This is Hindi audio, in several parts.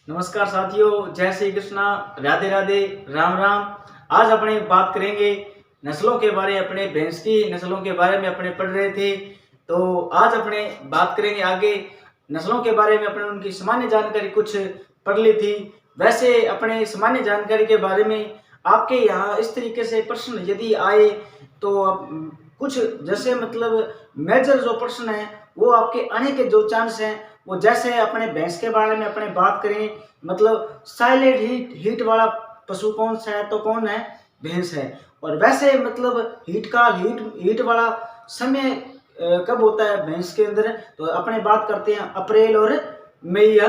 नमस्कार साथियों, जय श्री कृष्णा, राधे राधे, राम राम। आज अपने बात करेंगे नस्लों के बारे में। अपने भैंस की नस्लों के बारे में अपने पढ़ रहे थे, तो आज अपने बात करेंगे आगे नस्लों के बारे में। अपने उनकी सामान्य जानकारी कुछ पढ़ ली थी। वैसे अपने सामान्य जानकारी के बारे में आपके यहाँ इस तरीके से प्रश्न यदि आए तो कुछ जैसे मतलब मेजर जो प्रश्न है वो आपके आने के जो चांस हैं वो, जैसे अपने भैंस के बारे में अपने बात करें, मतलब साइलेंट हीट वाला पशु कौन सा है, तो कौन है, भैंस है। और वैसे मतलब हीट वाला समय कब होता है भैंस के अंदर, तो अपने बात करते हैं अप्रैल और मई या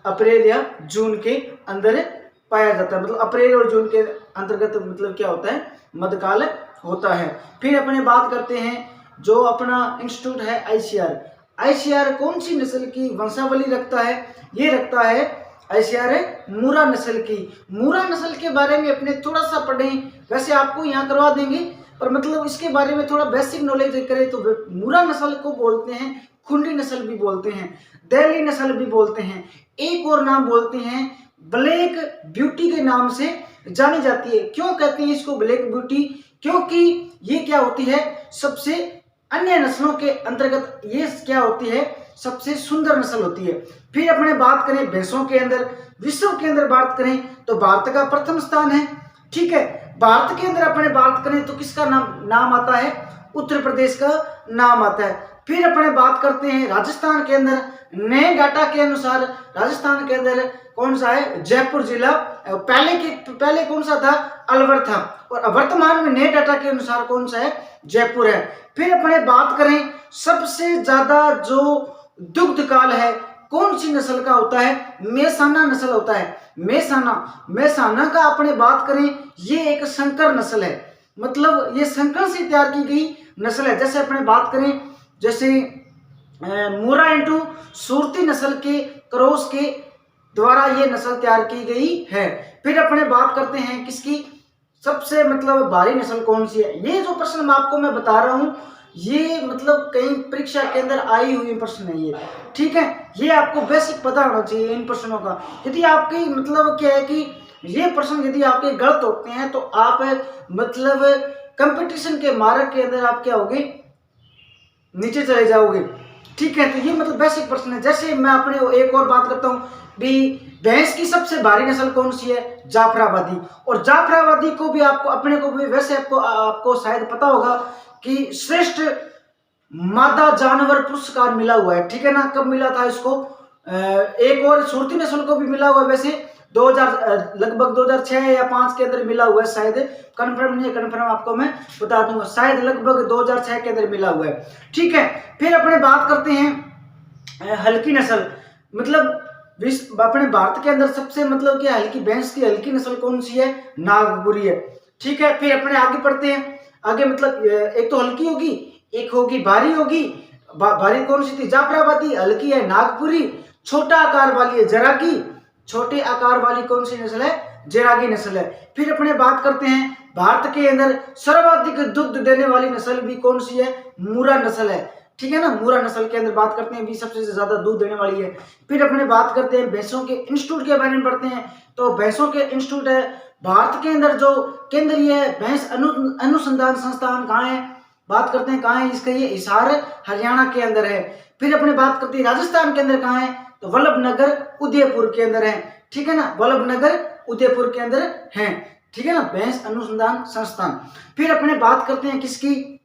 अप्रैल या जून के अंदर पाया जाता है। मतलब अप्रैल और जून के अंतर्गत मतलब क्या होता है, मध्यकाल होता है। फिर अपने बात करते हैं जो अपना इंस्टीट्यूट है आईसीआर कौन सी नस्ल की वंशावली रखता है, ये रखता है आईसीआर मूरा नस्ल की। मूरा नस्ल के बारे में अपने थोड़ा सा पढ़ें, वैसे आपको यहाँ करवा देंगे, पर मतलब इसके बारे में थोड़ा बेसिक नॉलेज करें तो मूरा नस्ल को बोलते हैं खुंडी नस्ल भी बोलते हैं, दिल्ली नस्ल भी बोलते हैं, एक और नाम बोलते हैं ब्लैक ब्यूटी के नाम से जानी जाती है। क्यों कहते हैं इसको ब्लैक ब्यूटी, क्योंकि ये क्या होती है, सबसे अन्य नस्लों के अंतर्गत ये क्या होती है, सबसे सुंदर नस्ल होती है। फिर अपने बात करें भैंसों के अंदर, विश्व के अंदर बात करें तो भारत का प्रथम स्थान है। ठीक है, भारत के अंदर अपने बात करें तो किसका नाम आता है, उत्तर प्रदेश का नाम आता है। फिर अपने बात करते हैं राजस्थान के अंदर, नए डाटा के अनुसार राजस्थान के अंदर कौन सा है, जयपुर जिला। पहले कौन सा था, अलवर था, और वर्तमान में नए डाटा के अनुसार कौन सा है, जयपुर है। फिर अपने बात करें सबसे ज्यादा जो दुग्ध काल है कौन सी नस्ल का होता है, मेसाना नस्ल होता है। मेसाना का अपने बात करें ये एक संकर नस्ल है, मतलब ये संकर से तैयार की गई नस्ल है। जैसे अपने बात करें जैसे मूरा इंटू सूरती नस्ल के क्रॉस के द्वारा ये नस्ल तैयार की गई है। फिर अपने बात करते हैं किसकी सबसे मतलब भारी नस्ल कौन सी है। ये जो प्रश्न आपको मैं बता रहा हूं ये मतलब कई परीक्षा के अंदर आई हुई प्रश्न है ये, ठीक है। ये आपको बेसिक पता होना चाहिए इन प्रश्नों का। यदि आपकी मतलब क्या है कि ये प्रश्न यदि आपके गलत होते हैं तो आप मतलब कंपटीशन के मार्ग के अंदर आप क्या होगे, नीचे चले जाओगे। ठीक है, तो ये मतलब बेसिक प्रश्न है। जैसे मैं अपने एक और बात करता हूँ भी, भैंस की सबसे भारी नस्ल कौन सी है, जाफराबादी। और जाफराबादी को भी आपको अपने को भी वैसे आपको शायद पता होगा कि श्रेष्ठ मादा जानवर पुरस्कार मिला हुआ है, ठीक है ना। कब मिला था इसको, एक और सूरती नस्ल को भी मिला हुआ है, वैसे 2000 लगभग 2006 या 5 के अंदर मिला हुआ है, शायद कंफर्म नहीं है, कंफर्म आपको मैं बता दूंगा, शायद लगभग 2006 के अंदर मिला हुआ है। ठीक है, फिर अपने बात करते हैं हल्की नस्ल, मतलब अपने भारत के अंदर सबसे मतलब क्या हल्की भैंस की हल्की नस्ल कौन सी है, नागपुरी है। ठीक है, फिर अपने आगे पढ़ते हैं। आगे मतलब एक तो हल्की होगी, एक होगी भारी होगी। भारी कौन सी थी, जाफराबादी, हल्की है नागपुरी, छोटा आकार वाली है जरागी, छोटे आकार वाली कौन सी नस्ल है, जरागी नस्ल है। फिर अपने बात करते हैं भारत के अंदर सर्वाधिक दूध देने वाली नस्ल भी कौन सी है, मूरा नस्ल है, ठीक है ना। मूरा नस्ल के अंदर बात करते हैं भी सबसे ज्यादा दूध देने वाली है। फिर अपने बात करते हैं भैंसों के इंस्टीट्यूट के बारे में पढ़ते हैं, तो भैंसों के इंस्टीट्यूट है भारत के अंदर जो केंद्रीय भैंस अनुसंधान संस्थान कहाँ है, बात करते हैं कहाँ है इसका, ये हिसार हरियाणा के अंदर है। फिर अपने बात करते हैं राजस्थान के अंदर कहाँ है, तो वल्लभनगर उदयपुर के अंदर है, ठीक है ना, वल्लभनगर उदयपुर के अंदर है, ठीक है ना, भैंस अनुसंधान संस्थान। फिर अपने बात करते हैं किसकी,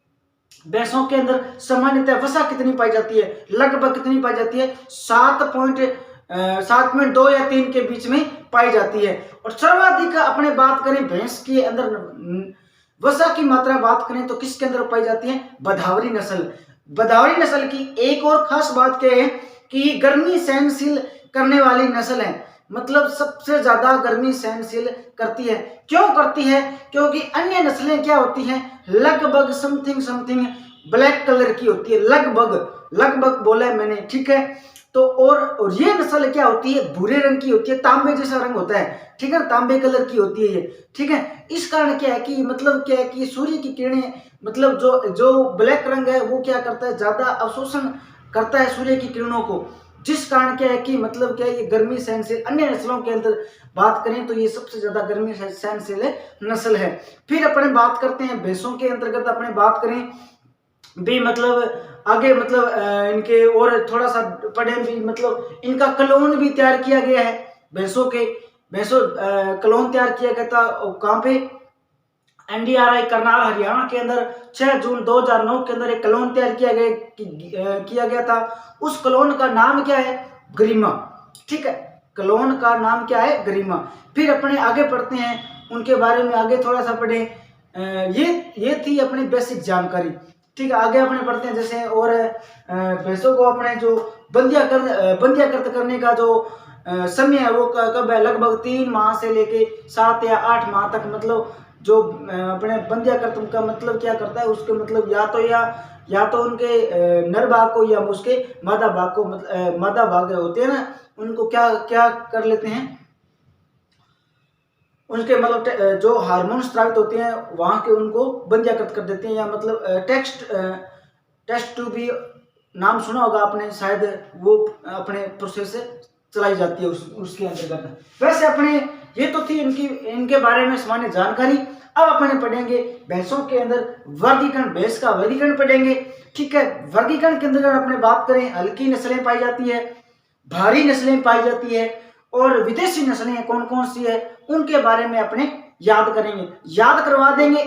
भैंसों के अंदर सामान्यतः वसा कितनी पाई जाती है, लगभग कितनी पाई जाती है, 7.2 या 3 के बीच में पाई जाती है। और सर्वाधिक अपने बात करें भैंस के अंदर वसा की मात्रा बात करें तो किसके अंदर पाई जाती है, बधावरी नस्ल। बधावरी नस्ल की एक और खास बात क्या है कि गर्मी सहनशील करने वाली नस्ल है, मतलब सबसे ज्यादा गर्मी सहनशील करती है। क्यों करती है, क्योंकि अन्य नस्लें क्या होती हैं, लगभग समथिंग ब्लैक कलर की होती है, लगभग बोला है मैंने, ठीक है। तो और ये नस्ल क्या होती है, भूरे रंग की होती है, तांबे जैसा रंग होता है, ठीक है, तांबे कलर की होती है ये, ठीक है। इस कारण क्या है कि मतलब क्या है कि सूर्य की किरणें मतलब जो ब्लैक रंग है वो क्या करता है, ज्यादा अवशोषण करता है सूर्य की किरणों को, जिस कारण क्या है कि मतलब क्या है, ये गर्मी सहनशील अन्य नस्लों के अंदर बात करें तो ये सबसे ज्यादा गर्मी सहनशील नस्ल है। फिर अपने बात करते हैं भैंसों के अंतर्गत, अपने बात करें भी मतलब आगे मतलब इनके और थोड़ा सा पढ़े भी, मतलब इनका क्लोन भी तैयार किया गया है। भैंसों क्लोन तैयार किया गया था कहाँ पे, एनडीआरआई करनाल हरियाणा के अंदर 6 जून 2009 के अंदर एक क्लोन तैयार किया गया था। उस क्लोन का नाम क्या है, गरिमा। ठीक है, क्लोन का नाम क्या है, गरिमा। फिर अपने आगे पढ़ते हैं उनके बारे में, आगे थोड़ा सा पढ़े। ये थी अपनी बेसिक जानकारी। ठीक है, आगे अपने पढ़ते हैं जैसे और भैंसों को अपने जो बंध्याकृत करने का जो समय है वो कब है, लगभग 3 माह से लेके 7 या 8 माह तक। मतलब जो अपने बंध्याकृत का मतलब क्या करता है, उसके मतलब या तो उनके नर भाग को या उसके मादा भाग को, मतलब मादा भाग होते हैं ना, उनको क्या क्या कर लेते हैं, उनके मतलब जो हार्मोन स्रावित होते हैं वहां के उनको बंध्याकृत कर देते हैं। या मतलब टेस्ट टू बी नाम सुना होगा आपने शायद, वो अपने प्रोसेस से चलाई जाती है उसके अंतर्गत। वैसे अपने ये तो थी इनके बारे में सामान्य जानकारी। अब अपने पढ़ेंगे भैंसों के अंदर वर्गीकरण, भैंस का वर्गीकरण पढ़ेंगे। ठीक है, वर्गीकरण के अंदर अपने बात करें, हल्की नस्लें पाई जाती है, भारी नस्लें पाई जाती है, और विदेशी नस्लें कौन कौन सी है उनके बारे में अपने याद करेंगे, याद करवा देंगे,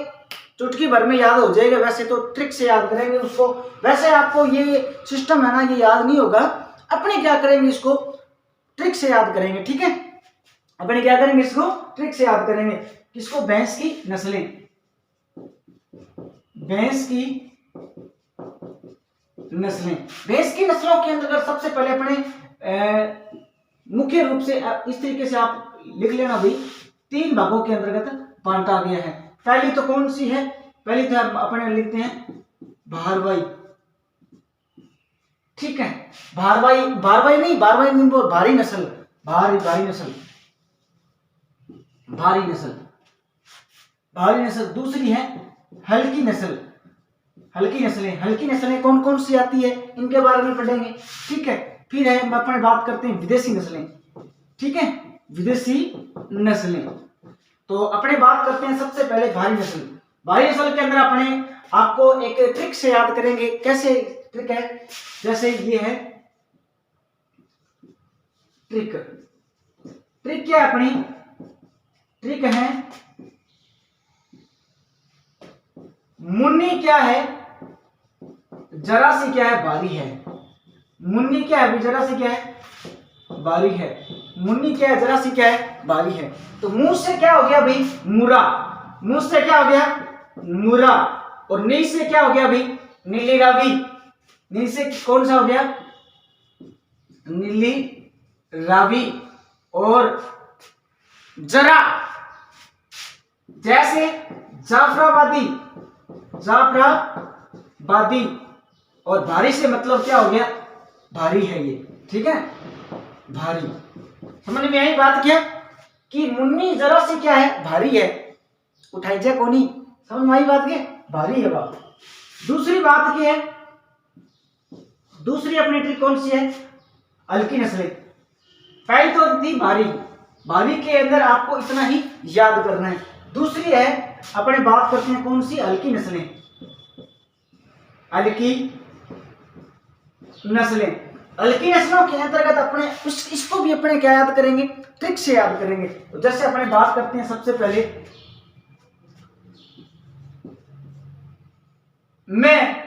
चुटकी भर में याद हो जाएगा। वैसे तो ट्रिक से याद करेंगे उसको, वैसे आपको ये सिस्टम है ना, ये याद नहीं होगा। अपने क्या करेंगे, इसको ट्रिक से याद करेंगे। ठीक है, अपने क्या करेंगे, इसको ट्रिक से याद करेंगे। किसको, भैंस की नस्लें, भैंस की नस्लें। भैंस की नस्लों के अंतर्गत सबसे पहले अपने मुख्य रूप से इस तरीके से आप लिख लेना भाई, 3 भागों के अंतर्गत बांटा गया है। पहली तो कौन सी है, पहली तो अपने लिखते हैं भारवाई। ठीक है, भारवाई नहीं वो भारी नस्ल, भारी नस्ल। दूसरी है हल्की नस्लें कौन कौन सी आती है इनके बारे में पढ़ेंगे। ठीक है, फिर है अपने बात करते हैं विदेशी नस्लें। ठीक है, विदेशी नस्लें तो अपने बात करते हैं सबसे पहले भारी नस्ल के अंदर अपने आपको एक ट्रिक से याद करेंगे। कैसे ट्रिक है, जैसे ये है ट्रिक क्या है अपनी, ट्रिक है मुन्नी क्या है, जरा सी क्या है, भारी है। मुन्नी क्या है, जरा सी क्या है, भारी है। मुन्नी क्या है, जरा सी क्या है, भारी है। तो मुंह से क्या हो गया भाई, मुरा। मुंह से क्या हो गया, मुरा। और नी से क्या हो गया भाई, नीली रावी। नी से कौन सा हो गया, नीली रावी। और जरा, जैसे जाफराबादी। और भारी से मतलब क्या हो गया, भारी है ये। ठीक है, भारी। समझ में आई बात क्या, कि मुन्नी जरा सी क्या है, भारी है। उठाई जा कोनी, समझ में आई बात क्या, भारी है बात। दूसरी बात क्या है, दूसरी अपनी ट्रिक कौन सी है, हल्की नस्लें। पहली तो थी भारी के अंदर आपको इतना ही याद करना है। दूसरी है अपने बात करते हैं कौन सी, हल्की नस्लें। हल्की नस्लों के अंतर्गत अपने इसको भी अपने क्या याद करेंगे, ट्रिक से याद करेंगे। तो जैसे अपने बात करते हैं सबसे पहले मैं,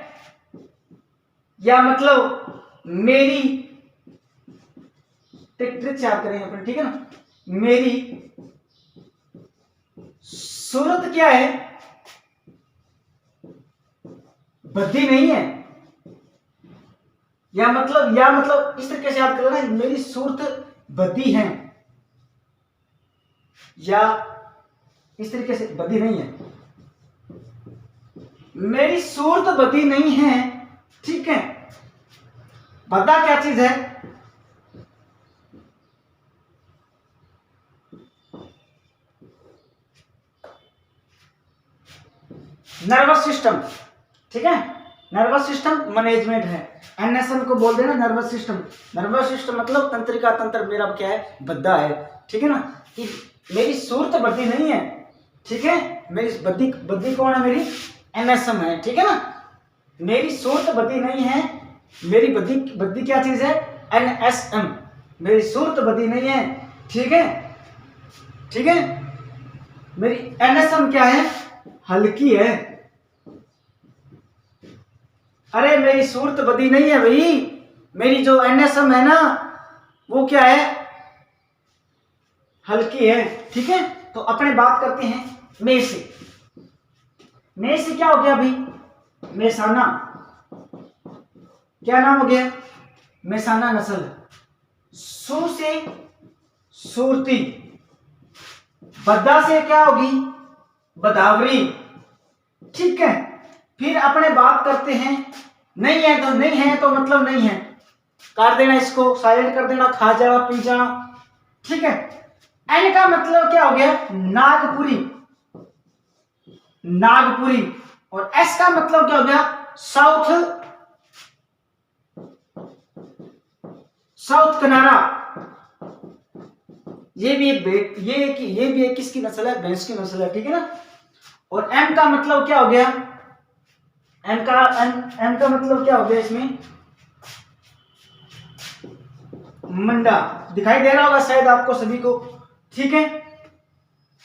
या मतलब मेरी, ट्रिक से याद करेंगे अपने। ठीक है ना, मेरी सूरत क्या है, बद्दी नहीं है। या मतलब इस तरीके से याद करना, मेरी सूरत बद्दी है, या इस तरीके से, बद्दी नहीं है, मेरी सूरत बद्दी नहीं है। ठीक है, बद्दा क्या चीज है, नर्वस सिस्टम। ठीक है, नर्वस सिस्टम मैनेजमेंट है। एनएसएम को बोल देना नर्वस सिस्टम। नर्वस सिस्टम मतलब तंत्रिका तंत्र मेरा क्या है, बद्धा है, ठीक है ना, कि मेरी सूरत बद्धी नहीं है, ठीक है, मेरी बद्धी बद्धी कौन है, मेरी एनएसएम है, ठीक है ना, मेरी सूरत बद्धी नहीं है, मेरी बद्धी बद्धी क्या चीज है, एनएसएम, मेरी सूरत बद्धी नहीं है, ठीक है, ठीक है, मेरी एनएसएम क्या है, हल्की है। अरे मेरी सूरत बदी नहीं है भाई, मेरी जो एनएसएम है ना वो क्या है, हल्की है, ठीक है। तो अपने बात करते हैं मे से। मे से क्या हो गया भाई, मेसाना, क्या नाम हो गया, मेसाना नस्ल। सू से सूरती, बद्दा से क्या होगी, बदावरी, ठीक है। फिर अपने बात करते हैं नहीं है, तो नहीं है तो मतलब नहीं है, काट देना, इसको साइलेंट कर देना, खा जाना, पी जाना, ठीक है। एन का मतलब क्या हो गया, नागपुरी, नागपुरी। और एस का मतलब क्या हो गया, साउथ, साउथ कनारा। ये भी एक किसकी नस्ल है, भैंस की नस्ल है, ठीक है ना। और एम का मतलब क्या हो गया, एम का मतलब क्या हो गया, इसमें मंडा, दिखाई दे रहा होगा शायद आपको सभी को, ठीक है।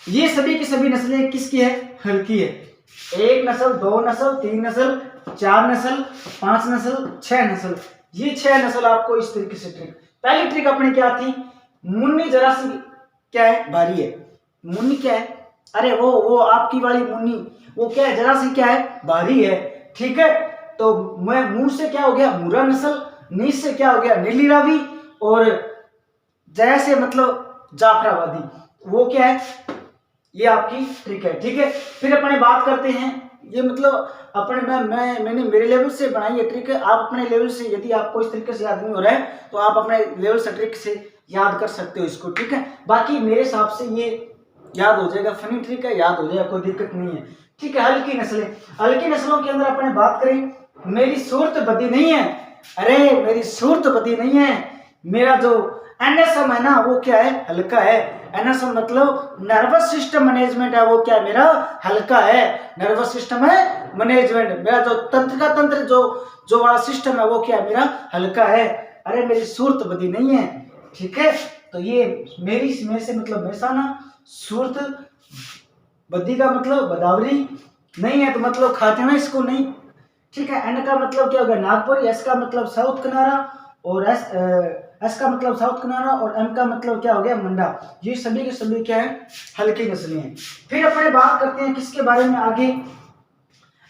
ये सभी की सभी नस्लें किसकी है, हल्की है। एक नस्ल, दो नस्ल, तीन नस्ल, चार नस्ल, पांच नस्ल, छह नस्ल, ये छह नस्ल आपको इस तरीके से ट्रिक। पहली ट्रिक अपनी क्या थी, मुन्नी जरा सी क्या है, भारी है, मुन्नी क्या है, अरे वो आपकी वाली मुन्नी वो क्या है, जरा सी क्या है, भारी है, ठीक है। तो मैं मुंह से क्या हो गया, मुरा नस्ल, नीच से क्या हो गया, नीली रावी, और जैसे मतलब जाफराबादी, वो क्या है, ये आपकी ट्रिक है, ठीक है। फिर अपने बात करते हैं, ये मतलब अपने मैंने मेरे लेवल से बनाई है ट्रिक है, आप अपने लेवल से यदि आपको इस तरीके से याद नहीं हो रहा है तो आप अपने लेवल से ट्रिक से याद कर सकते हो इसको, ठीक है। बाकी मेरे हिसाब से ये याद हो जाएगा, फनी ट्रिक है, याद हो जाएगा, कोई दिक्कत नहीं है, ठीक है। हल्की नस्लें, हल्की नस्लों के अंदर अपने बात करें, मेरी सूरत बदी नहीं है, अरे मेरी सूरत बदी नहीं है, मेरा जो एनएसएम है ना वो क्या है, हल्का है। एनएसएम मतलब नर्वस सिस्टम मैनेजमेंट है, वो क्या है, मेरा हल्का है, नर्वस सिस्टम है मैनेजमेंट, मेरा जो तंत्र का तंत्र जो वाला सिस्टम है वो क्या है, मेरा हल्का है। अरे मेरी सूरत बदी नहीं है, ठीक है। तो ये मेरी में से मतलब मेसाना, सूरत बदी का मतलब बदावरी, नहीं है तो मतलब खाते ना इसको नहीं, ठीक है। एन का मतलब क्या हो गया, नागपुर, एस का मतलब साउथ किनारा, और एस का मतलब साउथ किनारा, और एम का मतलब क्या हो गया, मंडा। ये सभी के सभी क्या है, हल्की नस्लें हैं। फिर अपने बात करते हैं किसके बारे में,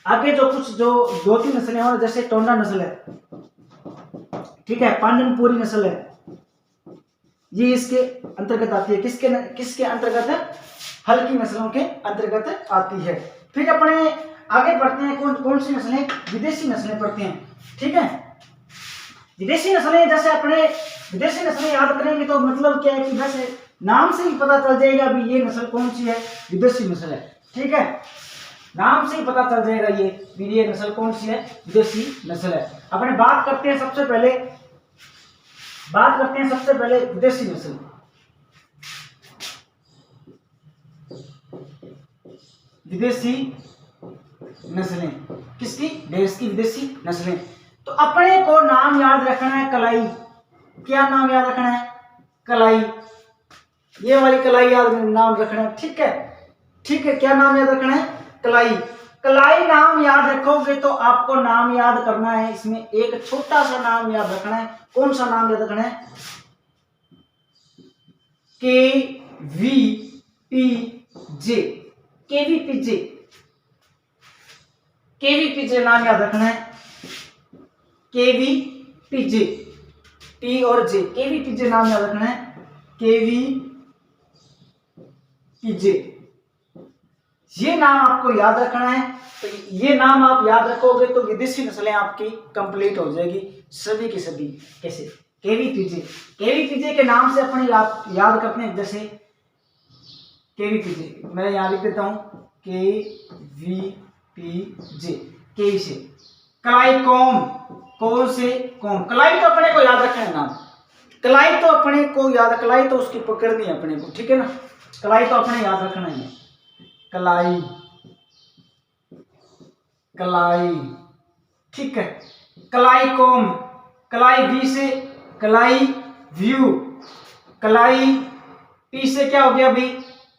आगे जो कुछ जो दो तीन नस्लें और, जैसे टोंडा नस्ल है, ठीक है, पांडनपुरी नस्ल है, ये इसके अंतर्गत आती है, किसके अंतर्गत है, हल्की नस्लों के अंतर्गत आती है। फिर अपने आगे बढ़ते हैं, कौन सी नस्लें, विदेशी नस्लें पढ़ते हैं, ठीक है। विदेशी नस्लें, जैसे अपने विदेशी नस्लें याद करेंगे तो मतलब क्या है कि वैसे नाम से ही पता चल जाएगा भी ये नस्ल कौन सी है, विदेशी नस्ल है, ठीक है, नाम से ही पता चल जाएगा ये नस्ल कौन सी है, विदेशी नस्ल है। अपने बात करते हैं सबसे पहले विदेशी नस्ल। विदेशी नस्लें किसकी, भैंस की विदेशी नस्लें। तो अपने को नाम याद रखना है, कलाई, क्या नाम याद रखना है, कलाई, ये वाली कलाई नाम रखना है, ठीक है, ठीक है। क्या नाम याद रखना है, कलाई। कलाई नाम याद रखोगे तो आपको नाम याद करना है, इसमें एक छोटा सा नाम याद रखना है। कौन सा नाम याद रखना है, KVPJ, KVPJ नाम याद रखना है, KVPJ, P और J, KVPJ नाम याद रखना है, KVPJ, ये नाम आपको याद रखना है। तो ये नाम आप याद रखोगे तो विदेशी नस्लें आपकी कंप्लीट हो जाएगी, सभी की सभी। कैसे, केवीपीजे के नाम से अपने याद करते हैं, जैसे केवीपीजे मैं यहां लिख देता हूं, KVPJ, के से कलाई कॉम, को से कौन, कलाई तो अपने को याद रखना है नाम, कलाई तो अपने को याद, कलाई तो उसकी पकड़नी है अपने को, ठीक है ना, कलाई तो अपने याद रखना ही है, कलाई, कलाई, ठीक है। कलाई कोम, कलाई वी से कलाई व्यू, कलाई पी से क्या हो गया अभी,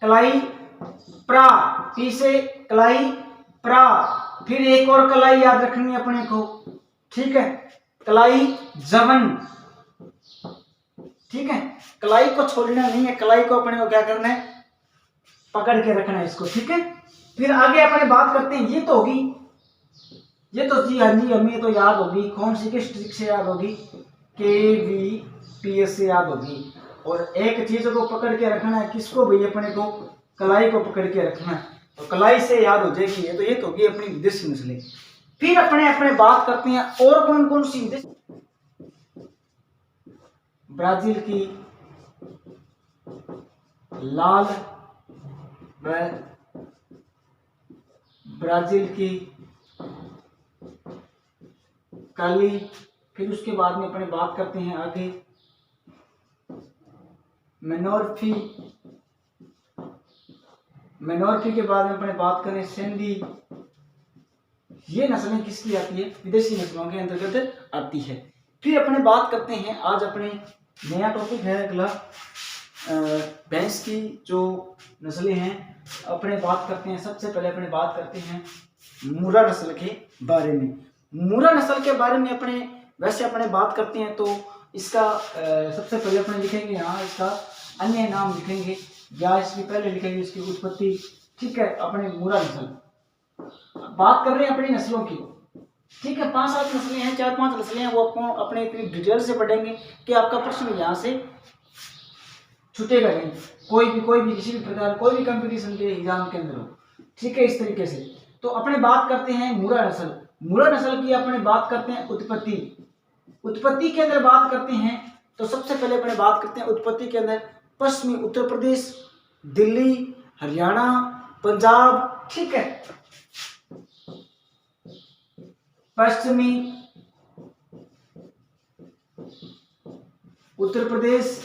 कलाई प्रा, पी से कलाई प्रा, फिर एक और कलाई याद रखनी है अपने को, ठीक है, कलाई जवन, ठीक है, कलाई को छोड़ना नहीं है, कलाई को अपने को क्या करना है, पकड़ के रखना है इसको, ठीक है। फिर आगे अपने बात करते हैं, ये तो होगी, ये तो जी हाँ जी हमें तो याद होगी, कौन सी किस ट्रिक से याद होगी, KVPS से याद होगी। और एक चीज को पकड़ के रखना है, किसको भाई, अपने को कलाई को पकड़ के रखना है, तो कलाई से याद हो जाएगी, ये तो होगी अपनी विदेशी नस्लें। फिर अपने बात करते हैं और कौन कौन सी विदेशी, ब्राजील की लाल व ब्राजील की काली, फिर उसके बाद में अपने बात करते हैं आगे मेनोरफी, मेनोरफी के बाद में अपने बात करें सेंडी, ये नस्लें किसकी आती है, विदेशी नस्लों के अंतर्गत आती है। फिर अपने बात करते हैं, आज अपने नया टॉपिक है अगला, भैंस की जो नस्लें हैं अपने बात करते हैं। सबसे पहले अपने बात करते हैं मुर्रा नस्ल के बारे में। मुर्रा नस्ल के बारे में अपने वैसे अपने बात करते हैं तो इसका सबसे पहले अपने लिखेंगे यहाँ इसका अन्य नाम लिखेंगे, या इसकी पहले लिखेंगे इसकी उत्पत्ति, ठीक है। अपने मुर्रा नस्ल बात कर रहे हैं अपनी नस्लों की, ठीक है। 5-7 नस्लें हैं, 4-5 नस्लें हैं, वो अपने इतनी डिटेल से पढ़ेंगे कि आपका प्रश्न यहाँ से छूटेगा नहीं, कोई भी किसी भी प्रकार कोई भी कंपटीशन के एग्जाम के अंदर हो, ठीक है। इस तरीके से तो अपने बात करते हैं मुर्रा नस्ल। मुर्रा नस्ल की अपने बात करते हैं उत्पत्ति। उत्पत्ति के अंदर बात करते हैं तो सबसे पहले अपने बात करते हैं उत्पत्ति के अंदर पश्चिमी उत्तर प्रदेश, दिल्ली, हरियाणा, पंजाब, ठीक है। पश्चिमी उत्तर प्रदेश,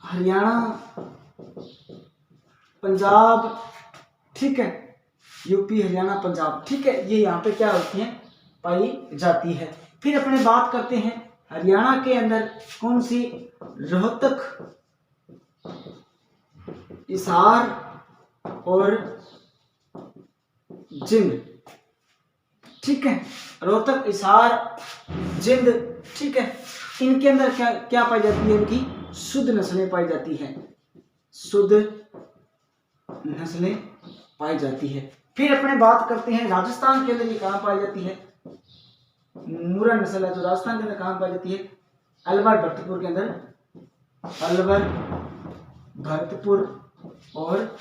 हरियाणा, पंजाब, ठीक है। यूपी, हरियाणा, पंजाब, ठीक है। ये यहाँ पे क्या होती है, पाई जाती है। फिर अपने बात करते हैं हरियाणा के अंदर कौन सी, रोहतक, हिसार और जिंद, ठीक है। रोहतक, हिसार, जिंद, ठीक है। इनके अंदर क्या क्या पाई जाती है, इनकी शुद्ध नस्लें पाई जाती हैं, शुद्ध नस्लें पाई जाती है। फिर अपने बात करते हैं राजस्थान के अंदर ये कहाँ पाई जाती है, मुर्रा नस्ल है जो राजस्थान के अंदर कहाँ पाई जाती है, अलवर भरतपुर के अंदर, अलवर भरतपुर और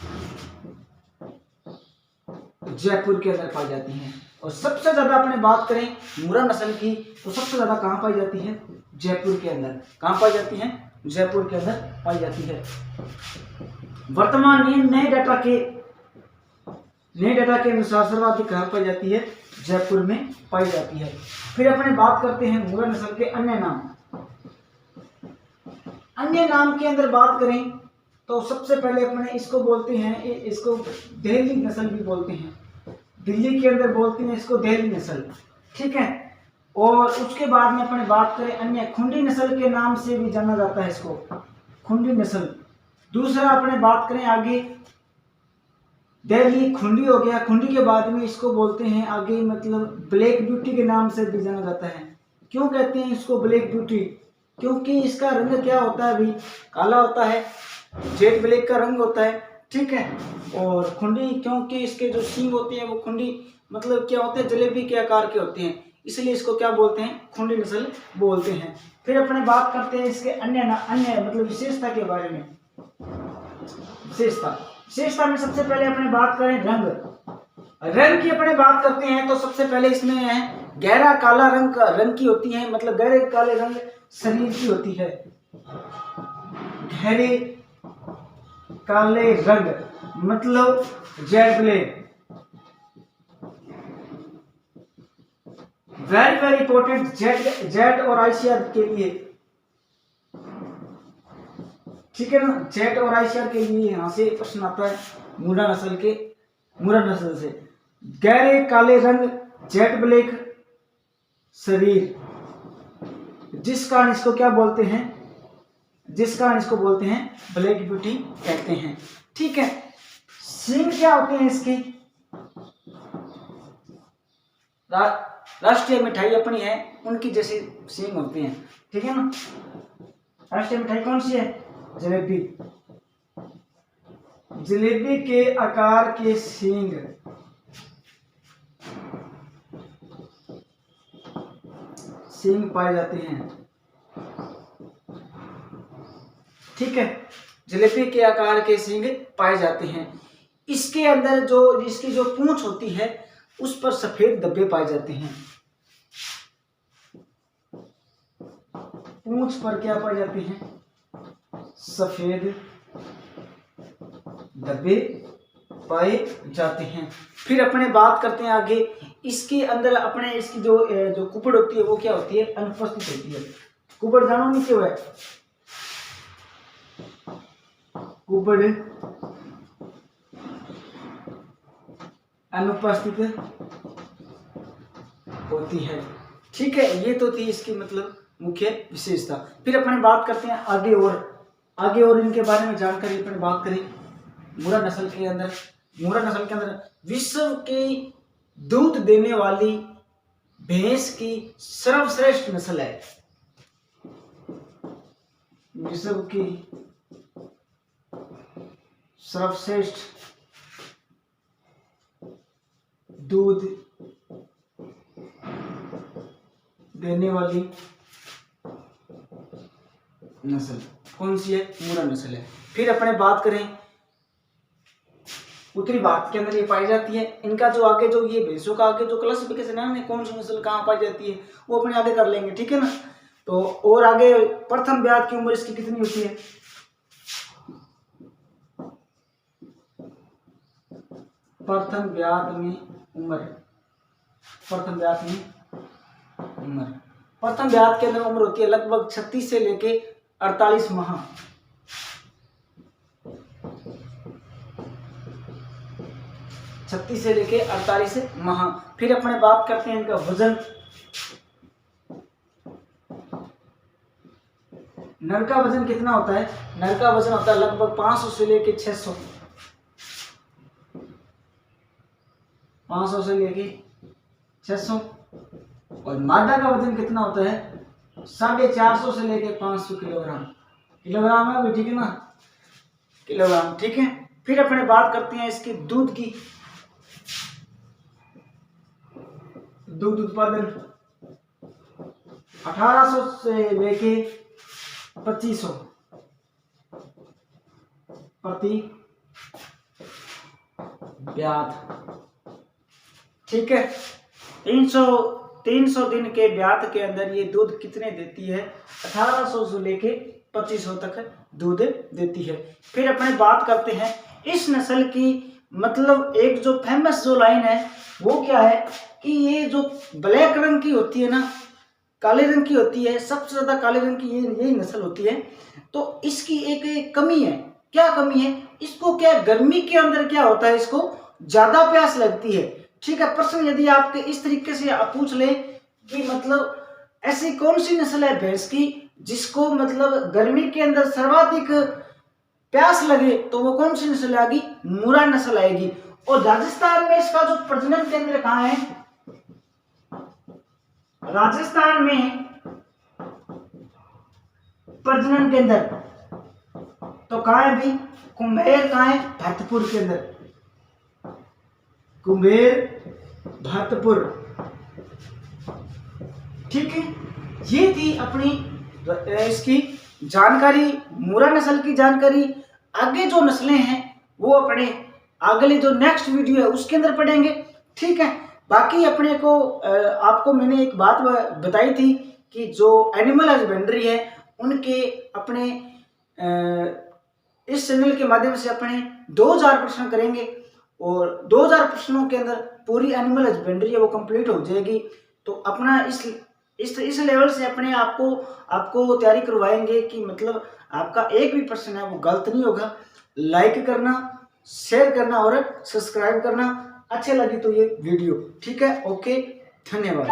जयपुर के अंदर पाई जाती हैं। और सबसे ज्यादा अपने बात करें मुर्रा नस्ल की तो सबसे ज्यादा कहाँ पाई जाती है, जयपुर के अंदर। कहाँ पाई जाती है, जयपुर के अंदर पाई जाती है। वर्तमान में नए डाटा के अनुसार सर्वाधिक कहाँ पाई जाती है, जयपुर में पाई जाती है। फिर अपने बात करते हैं मुर्रा नस्ल के अन्य नाम। अन्य नाम के अंदर बात करें तो सबसे पहले अपने इसको बोलते हैं, इसको देहली नस्ल भी बोलते हैं, दिल्ली के अंदर बोलते हैं इसको देहली नस्ल, ठीक है। और उसके बाद में अपने बात करें अन्य, खुंडी नस्ल के नाम से भी जाना जाता है इसको, खुंडी नस्ल। दूसरा अपने बात करें आगे, दिल्ली खुंडी हो गया, खुंडी के बाद में इसको बोलते हैं आगे मतलब ब्लैक ब्यूटी के नाम से भी जाना जाता है। क्यों कहते हैं इसको ब्लैक ब्यूटी, क्योंकि इसका रंग क्या होता है भाई, काला होता है, जेट ब्लैक का रंग होता है, ठीक है। और खुंडी क्योंकि इसके जो सींग होते हैं वो खुंडी मतलब क्या होते हैं, जलेबी के आकार के होते हैं, इसलिए इसको क्या बोलते हैं, खुंडी नस्ल बोलते हैं। फिर अपने बात करते हैं इसके अन्य मतलब विशेषता के बारे में। विशेषता में सबसे पहले अपने बात करें रंग की अपने बात करते हैं तो सबसे पहले इसमें है गहरा काला रंग की होती है, मतलब गहरे काले रंग शरीर की होती है, गहरे काले रंग मतलब jet black, very very important jet और आईसीआर के लिए, ठीक है ना। जेट और आईसीआर के लिए यहाँ से प्रश्न आता है मुर्रा नस्ल से। गहरे काले रंग, जेट ब्लैक शरीर, जिस कारण इसको क्या बोलते हैं, जिस कारण इसको बोलते हैं ब्लैक ब्यूटी कहते हैं, ठीक है। सींग क्या होते हैं इसके, राष्ट्रीय मिठाई अपनी है उनकी जैसी सींग होती हैं, ठीक है ना। राष्ट्रीय मिठाई कौन सी है, जलेबी। जलेबी के आकार के सींग, सींग पाए जाते हैं, ठीक है। जलेबी के आकार के सींग पाए जाते हैं। इसके अंदर जो इसकी जो पूंछ होती है उस पर सफेद धब्बे पाए जाते हैं। पूंछ पर क्या पाए जाते हैं, सफेद धब्बे पाए जाते हैं। फिर अपने बात करते हैं आगे, इसके अंदर अपने इसकी जो कुपड़ होती है वो क्या होती है, अनुपस्थित होती है। कुपड़ जानो नहीं क्यों है, कुपड़ अनुपस्थित होती है, ठीक है। ये तो थी इसकी मतलब मुख्य विशेषता। फिर अपने बात करते हैं आगे और इनके बारे में जानकारी अपने बात करें। मुर्रा नस्ल के अंदर विश्व की दूध देने वाली भैंस की सर्वश्रेष्ठ नस्ल है। विश्व की सर्वश्रेष्ठ दूध देने वाली नस्ल कौन सी है, मुर्रा नस्ल है। फिर अपने बात करें उत्तरी भारत के अंदर ये पाई जाती है। इनका जो आगे जो ये भैंसों का आगे जो क्लासिफिकेशन है ना, कौन सी नस्ल कहाँ पाई जाती है वो अपने आगे कर लेंगे, ठीक है ना। तो और आगे प्रथम ब्यात की उम्र इसकी कितनी होती है, प्रथम ब्यात में उम्र प्रथम ब्यात के अंदर उम्र होती है लगभग 36 से लेके 48 माह। 36 से लेके 48 माह। फिर अपने बात करते हैं इनका वजन। नर का वजन कितना होता है, नर का वजन होता है लगभग 500 से लेके 600, 500 से लेके 600। और मादा का वजन कितना होता है, 450 से लेके 500 किलोग्राम। किलोग्राम है भी, ठीक है ना, किलोग्राम, ठीक है। फिर अपने बात करते हैं इसकी दूध की। दूध उत्पादन 1800 से लेके 2500 प्रति ब्यात, ठीक है। 300 दिन के ब्यात के अंदर ये दूध कितने देती है, 1800 से लेके 2500 तक दूध देती है। फिर अपने बात करते हैं इस नस्ल की मतलब एक जो फेमस जो लाइन है वो क्या है कि ये जो ब्लैक रंग की होती है ना, काले रंग की होती है, सबसे ज्यादा काले रंग की यही नस्ल होती है। तो इसकी एक कमी है, क्या कमी है, इसको क्या गर्मी के अंदर क्या होता है, इसको ज्यादा प्यास लगती है, ठीक है। प्रश्न यदि आपके इस तरीके से आप पूछ ले कि मतलब ऐसी कौन सी नस्ल है भैंस की जिसको मतलब गर्मी के अंदर सर्वाधिक प्यास लगे, तो वो कौन सी नस्ल आएगी, मुर्रा नस्ल आएगी। और राजस्थान में इसका जो प्रजनन केंद्र कहाँ है, राजस्थान में प्रजनन केंद्र तो कहाँ है भाई, कुंभेर कहाँ है, भरतपुर के अंदर, कुंभेर भरतपुर, ठीक है। ये थी अपनी इसकी जानकारी, मुर्रा नस्ल की जानकारी। आगे जो नस्लें हैं वो अपने अगले जो नेक्स्ट वीडियो है उसके अंदर पढ़ेंगे, ठीक है। बाकी अपने को आपको मैंने एक बात बताई थी कि जो एनिमल हस्बेंड्री है उनके अपने इस चैनल के माध्यम से अपने 2000 प्रश्न करेंगे और 2000 प्रश्नों के अंदर पूरी एनिमल हस्बेंड्री है वो कंप्लीट हो जाएगी। तो अपना इस लेवल से अपने आपको तैयारी करवाएंगे कि मतलब आपका एक भी प्रश्न है वो गलत नहीं होगा। लाइक करना, शेयर करना और सब्सक्राइब करना। अच्छे लगी तो ये वीडियो, ठीक है, ओके, धन्यवाद।